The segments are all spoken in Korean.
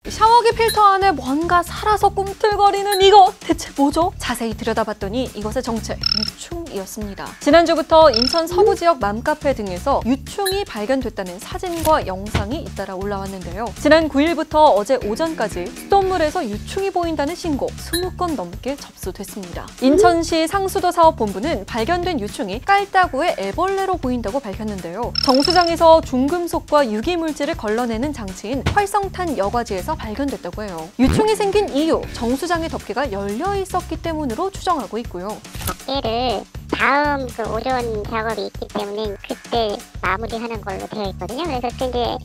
샤워기 필터 안에 뭔가 살아서 꿈틀거리는 이거 대체 뭐죠? 자세히 들여다봤더니 이것의 정체 유충이었습니다. 지난주부터 인천 서구 지역 맘카페 등에서 유충이 발견됐다는 사진과 영상이 잇따라 올라왔는데요. 지난 9일부터 어제 오전까지 수돗물에서 유충이 보인다는 신고 20건 넘게 접수됐습니다. 인천시 상수도사업본부는 발견된 유충이 깔따구의 애벌레로 보인다고 밝혔는데요. 정수장에서 중금속과 유기물질을 걸러내는 장치인 활성탄 여과지에서 발견됐다고 해요. 유충이 생긴 이유, 정수장의 덮개가 열려 있었기 때문으로 추정하고 있고요. 덮개를 다음 오존 작업이 있기 때문에 그때 마무리하는 걸로 되어 있거든요. 그래서 이제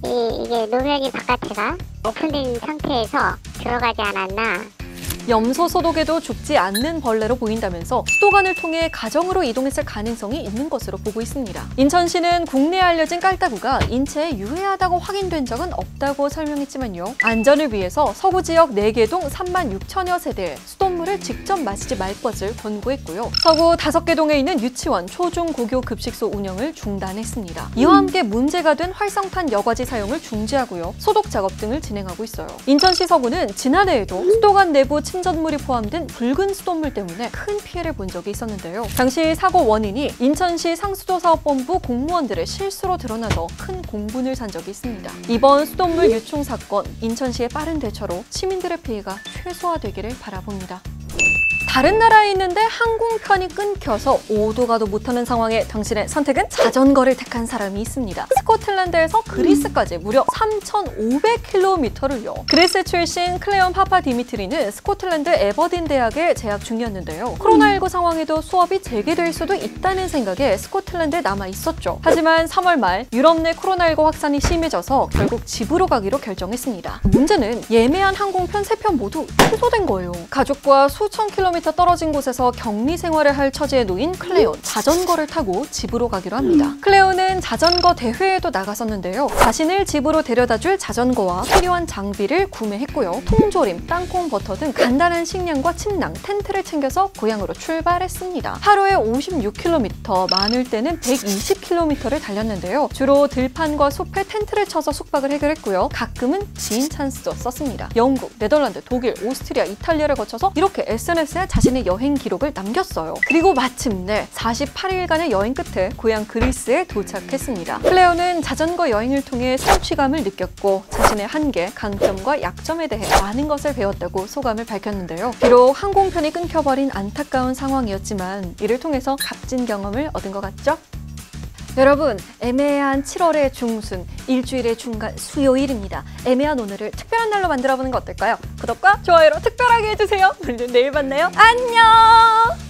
이게 노면이 바깥에가 오픈된 상태에서 들어가지 않았나. 염소 소독에도 죽지 않는 벌레로 보인다면서 수도관을 통해 가정으로 이동했을 가능성이 있는 것으로 보고 있습니다. 인천시는 국내에 알려진 깔따구가 인체에 유해하다고 확인된 적은 없다고 설명했지만요. 안전을 위해서 서구 지역 4개 동 36,000여 세대에 수돗물을 직접 마시지 말 것을 권고했고요. 서구 5개 동에 있는 유치원, 초중, 고교 급식소 운영을 중단했습니다. 이와 함께 문제가 된 활성탄 여과지 사용을 중지하고요. 소독 작업 등을 진행하고 있어요. 인천시 서구는 지난해에도 수도관 내부 침전물이 포함된 붉은 수돗물 때문에 큰 피해를 본 적이 있었는데요. 당시 사고 원인이 인천시 상수도사업본부 공무원들의 실수로 드러나서 큰 공분을 산 적이 있습니다. 이번 수돗물 유충 사건, 인천시의 빠른 대처로 시민들의 피해가 최소화되기를 바라봅니다. 다른 나라에 있는데 항공편이 끊겨서 오도 가도 못하는 상황에 당신의 선택은 자전거를 택한 사람이 있습니다. 스코틀랜드에서 그리스까지 무려 3,500km를요. 그리스 출신 클레온 파파디미트리는 스코틀랜드 에버딘 대학에 재학 중이었는데요. 코로나19 상황에도 수업이 재개될 수도 있다는 생각에 스코틀랜드에 남아 있었죠. 하지만 3월 말 유럽 내 코로나19 확산이 심해져서 결국 집으로 가기로 결정했습니다. 문제는 예매한 항공편 3편 모두 취소된 거예요. 가족과 수천 킬로미터 떨어진 곳에서 격리 생활을 할 처지에 놓인 클레온, 자전거를 타고 집으로 가기로 합니다. 클레온은 자전거 대회에도 나갔었는데요. 자신을 집으로 데려다줄 자전거와 필요한 장비를 구매했고요. 통조림, 땅콩 버터 등 간단한 식량과 침낭, 텐트를 챙겨서 고향으로 출발했습니다. 하루에 56km, 많을 때는 120km를 달렸는데요. 주로 들판과 숲에 텐트를 쳐서 숙박을 해결했고요. 가끔은 지인 찬스도 썼습니다. 영국, 네덜란드, 독일, 오스트리아, 이탈리아를 거쳐서 이렇게 SNS에 자신의 여행 기록을 남겼어요. 그리고 마침내 48일간의 여행 끝에 고향 그리스에 도착했습니다. 클레오는 자전거 여행을 통해 성취감을 느꼈고 자신의 한계, 강점과 약점에 대해 많은 것을 배웠다고 소감을 밝혔는데요. 비록 항공편이 끊겨버린 안타까운 상황이었지만 이를 통해서 값진 경험을 얻은 것 같죠? 여러분, 애매한 7월의 중순, 일주일의 중간 수요일입니다. 애매한 오늘을 특별한 날로 만들어보는 거 어떨까요? 구독과 좋아요로 특별하게 해주세요. 우리는 내일 만나요. 안녕!